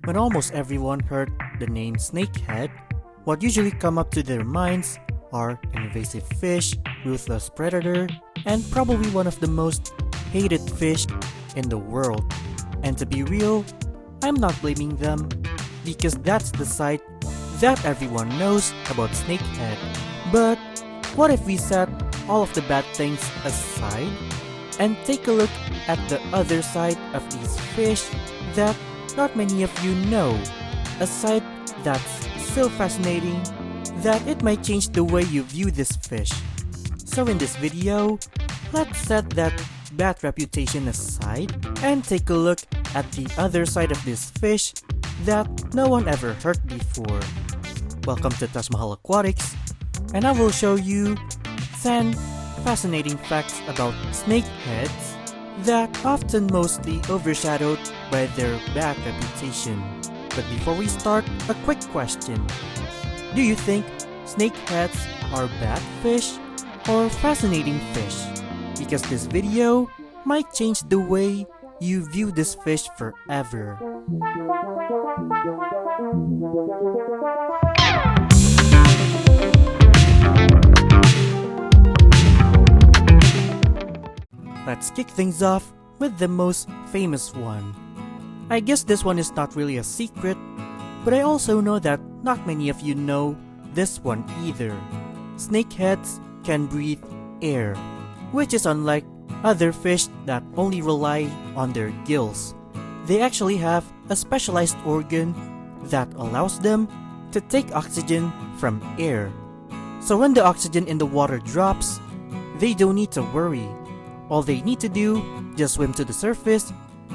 When almost everyone heard the name snakehead, what usually come up to their minds are invasive fish, ruthless predator, and probably one of the most hated fish in the world. And to be real, I'm not blaming them because that's the side that everyone knows about snakehead. But what if we set all of the bad things aside and take a look at the other side of these fish that not many of you know, a side that's so fascinating that it might change the way you view this fish. So in this video, let's set that bad reputation aside and take a look at the other side of this fish that no one ever heard before. Welcome to Taj Mahal Aquatics, and I will show you 10 fascinating facts about snakeheads that often mostly overshadowed by their bad reputation. But before we start, a quick question. Do you think snakeheads are bad fish or fascinating fish? Because this video might change the way you view this fish forever. Let's kick things off with the most famous one. I guess this one is not really a secret, but I also know that not many of you know this one either. Snakeheads can breathe air, which is unlike other fish that only rely on their gills. They actually have a specialized organ that allows them to take oxygen from air. So when the oxygen in the water drops, they don't need to worry. All they need to do, just swim to the surface,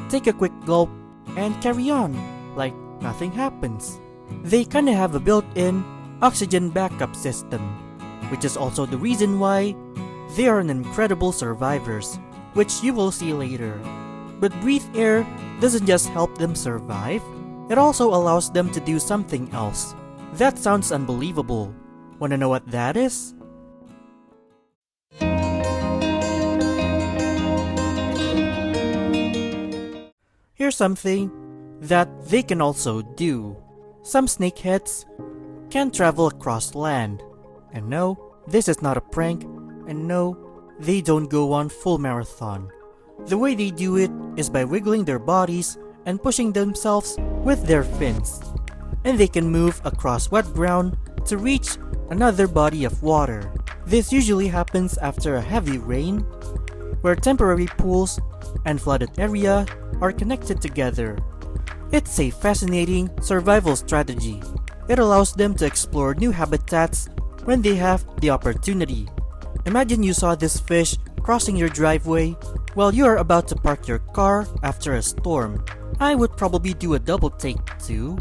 take a quick gulp, and carry on like nothing happens. They kinda have a built-in oxygen backup system, which is also the reason why they are an incredible survivors, which you will see later. But breathe air doesn't just help them survive, it also allows them to do something else. That sounds unbelievable. Wanna know what that is? Here's something that they can also do. Some snakeheads can travel across land. And no, this is not a prank, and no, they don't go on full marathon. The way they do it is by wiggling their bodies and pushing themselves with their fins. And they can move across wet ground to reach another body of water. This usually happens after a heavy rain, where temporary pools and flooded area are connected together. It's a fascinating survival strategy. It allows them to explore new habitats when they have the opportunity. Imagine you saw this fish crossing your driveway while you are about to park your car after a storm. I would probably do a double take too,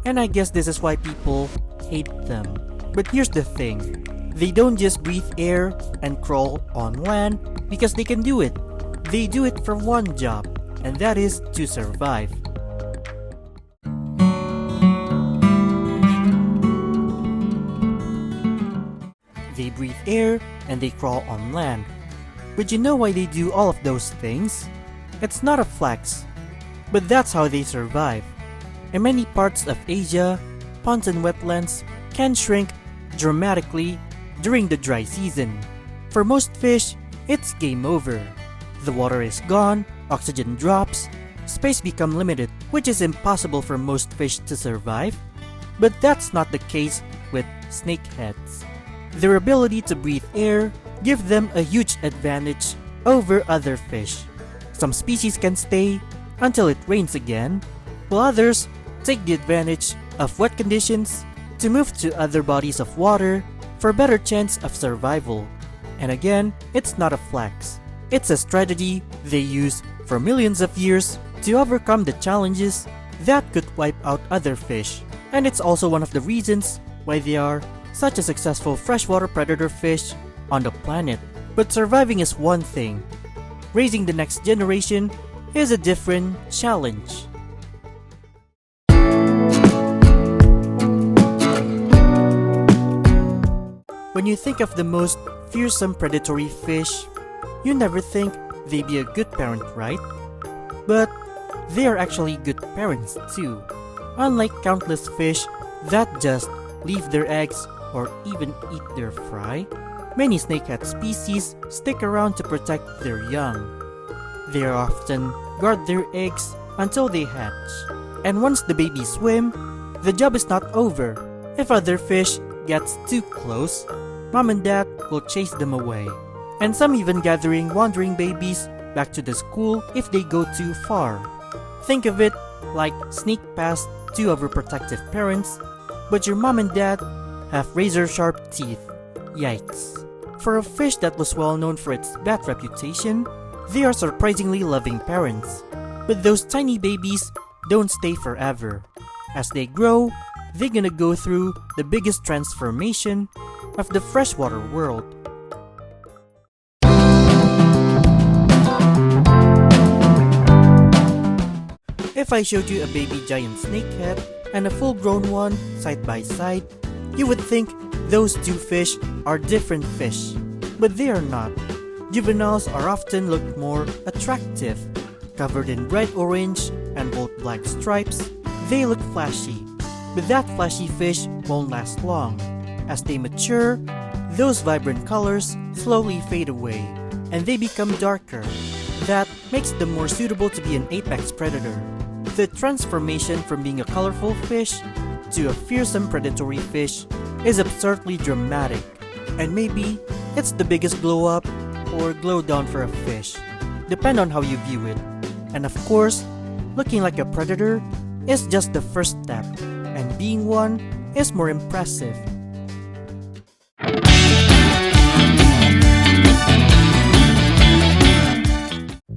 and I guess this is why people hate them. But here's the thing, they don't just breathe air and crawl on land because they can do it. They do it for one job, and that is to survive. They breathe air and they crawl on land. But you know why they do all of those things? It's not a flex, but that's how they survive. In many parts of Asia, ponds and wetlands can shrink dramatically during the dry season. For most fish, it's game over. The water is gone, oxygen drops, space becomes limited, which is impossible for most fish to survive. But that's not the case with snakeheads. Their ability to breathe air gives them a huge advantage over other fish. Some species can stay until it rains again, while others take the advantage of wet conditions to move to other bodies of water for a better chance of survival. And again, it's not a flex. It's a strategy they use for millions of years to overcome the challenges that could wipe out other fish. And it's also one of the reasons why they are such a successful freshwater predator fish on the planet. But surviving is one thing. Raising the next generation is a different challenge. When you think of the most fearsome predatory fish, you never think they'd be a good parent, right? But they are actually good parents too. Unlike countless fish that just leave their eggs or even eat their fry, many snakehead species stick around to protect their young. They often guard their eggs until they hatch, and once the babies swim, the job is not over. If other fish gets too close, mom and dad will chase them away, and some even gathering wandering babies back to the school if they go too far. Think of it like sneak past two overprotective parents, but your mom and dad have razor-sharp teeth. Yikes. For a fish that was well known for its bad reputation, they are surprisingly loving parents. But those tiny babies don't stay forever. As they grow, they're gonna go through the biggest transformation of the freshwater world. If I showed you a baby giant snakehead and a full-grown one side by side, you would think those two fish are different fish. But they are not. Juveniles are often looked more attractive. Covered in bright orange and bold black stripes, they look flashy. But that flashy fish won't last long. As they mature, those vibrant colors slowly fade away, and they become darker. That makes them more suitable to be an apex predator. The transformation from being a colorful fish to a fearsome predatory fish is absurdly dramatic, and maybe it's the biggest glow up or glow down for a fish, depend on how you view it. And of course, looking like a predator is just the first step, and being one is more impressive.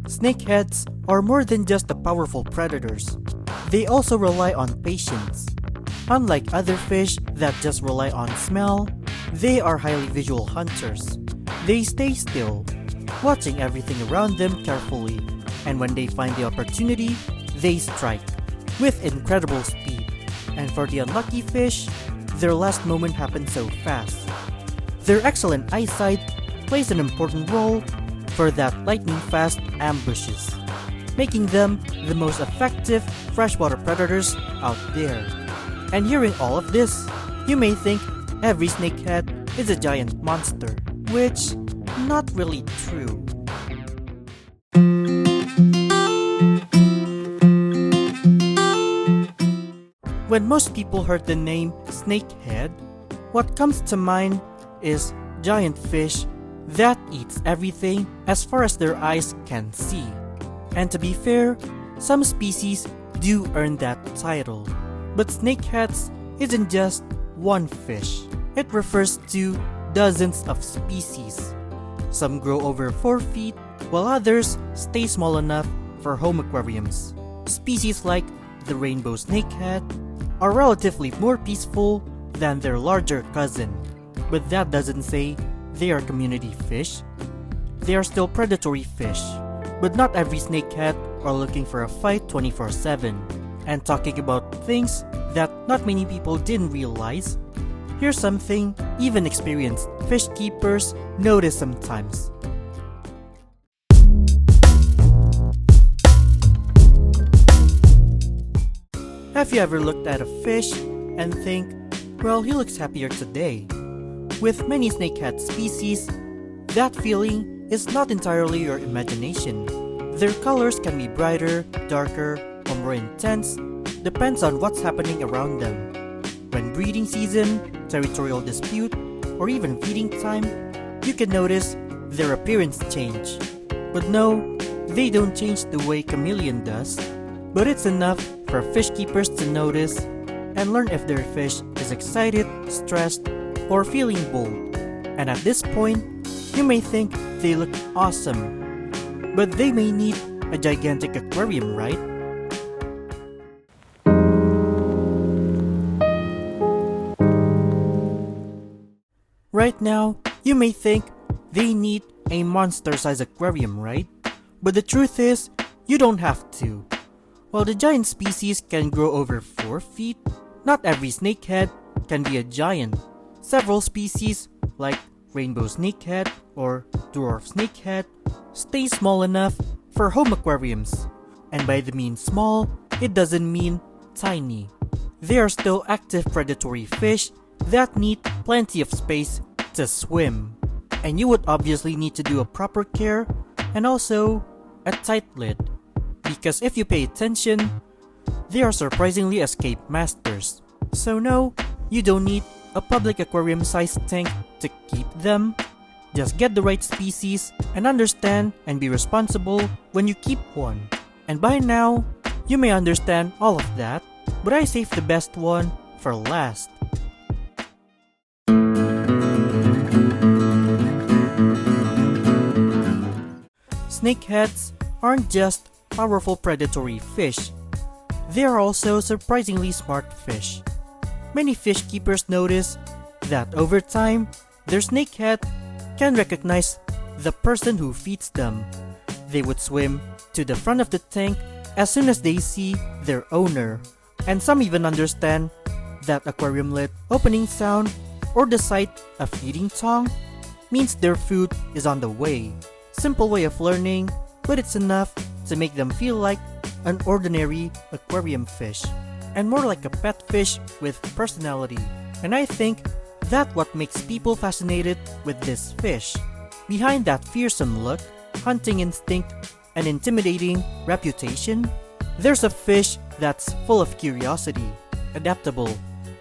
Snakeheads are more than just the powerful predators. They also rely on patience. Unlike other fish that just rely on smell, they are highly visual hunters. They stay still, watching everything around them carefully, and when they find the opportunity, they strike with incredible speed. And for the unlucky fish, their last moment happens so fast. Their excellent eyesight plays an important role for that lightning-fast ambushes, making them the most effective freshwater predators out there. And hearing all of this, you may think every snakehead is a giant monster, which not really true. When most people heard the name snakehead, what comes to mind is giant fish that eats everything as far as their eyes can see. And to be fair, some species do earn that title. But snakeheads isn't just one fish. It refers to dozens of species. Some grow over 4 feet, while others stay small enough for home aquariums. Species like the rainbow snakehead are relatively more peaceful than their larger cousin. But that doesn't say they are community fish. They are still predatory fish. But not every snakehead are looking for a fight 24/7. And talking about things that not many people didn't realize, here's something even experienced fish keepers notice sometimes. Have you ever looked at a fish and think, well, he looks happier today? With many snakehead species, that feeling is not entirely your imagination. Their colors can be brighter, darker, or more intense, depends on what's happening around them. When breeding season, territorial dispute, or even feeding time, you can notice their appearance change. But no, they don't change the way chameleon does, but it's enough for fish keepers to notice and learn if their fish is excited, stressed, or feeling bold. And at this point, you may think they look awesome, but they may need a gigantic aquarium, right? Right now, you may think they need a monster-sized aquarium, right? But the truth is, you don't have to. While the giant species can grow over 4 feet, not every snakehead can be a giant. Several species, like rainbow snakehead or dwarf snakehead, stay small enough for home aquariums. And by the mean small, it doesn't mean tiny. they are still active predatory fish that need plenty of space to swim. And you would obviously need to do a proper care and also a tight lid, because if you pay attention, they are surprisingly escape masters. So no, you don't need a public aquarium sized tank to keep them. Just get the right species and understand and be responsible when you keep one. And by now, you may understand all of that, but I saved the best one for last. Snakeheads aren't just powerful predatory fish, they are also surprisingly smart fish. Many fish keepers notice that over time, their snakehead can recognize the person who feeds them. They would swim to the front of the tank as soon as they see their owner. And some even understand that aquarium lid opening sound or the sight of feeding tongue means their food is on the way. Simple way of learning, but it's enough to make them feel like an ordinary aquarium fish and more like a pet fish with personality. And I think that's what makes people fascinated with this fish. Behind that fearsome look, hunting instinct, and intimidating reputation, there's a fish that's full of curiosity, adaptable,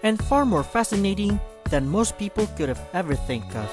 and far more fascinating than most people could have ever think of.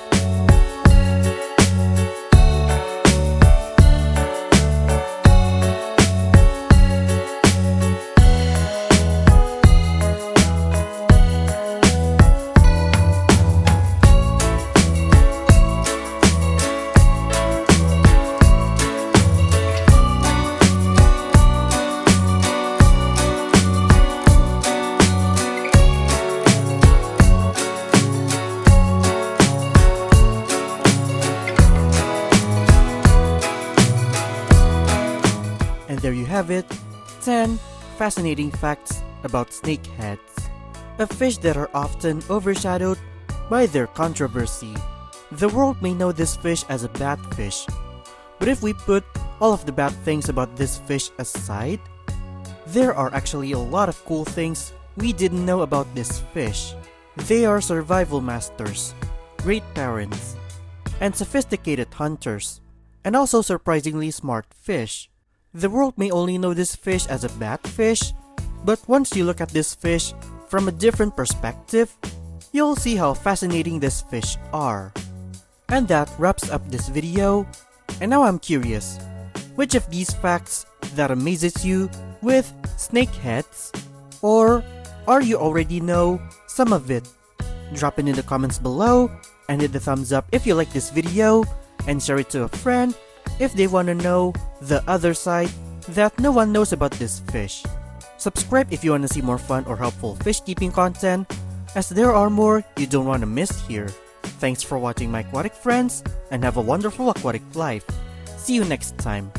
And there you have it, 10 fascinating facts about snakeheads, a fish that are often overshadowed by their controversy. The world may know this fish as a bad fish, but if we put all of the bad things about this fish aside, there are actually a lot of cool things we didn't know about this fish. They are survival masters, great parents, and sophisticated hunters, and also surprisingly smart fish. The world may only know this fish as a bad fish, but once you look at this fish from a different perspective, you'll see how fascinating these fish are. And that wraps up this video, and now I'm curious, which of these facts that amazes you with snakeheads? Or are you already know some of it? Drop it in the comments below, and hit the thumbs up if you like this video, and share it to a friend if they want to know the other side that no one knows about this fish. Subscribe if you want to see more fun or helpful fish keeping content, as there are more you don't want to miss here. Thanks for watching my aquatic friends, and have a wonderful aquatic life. See you next time.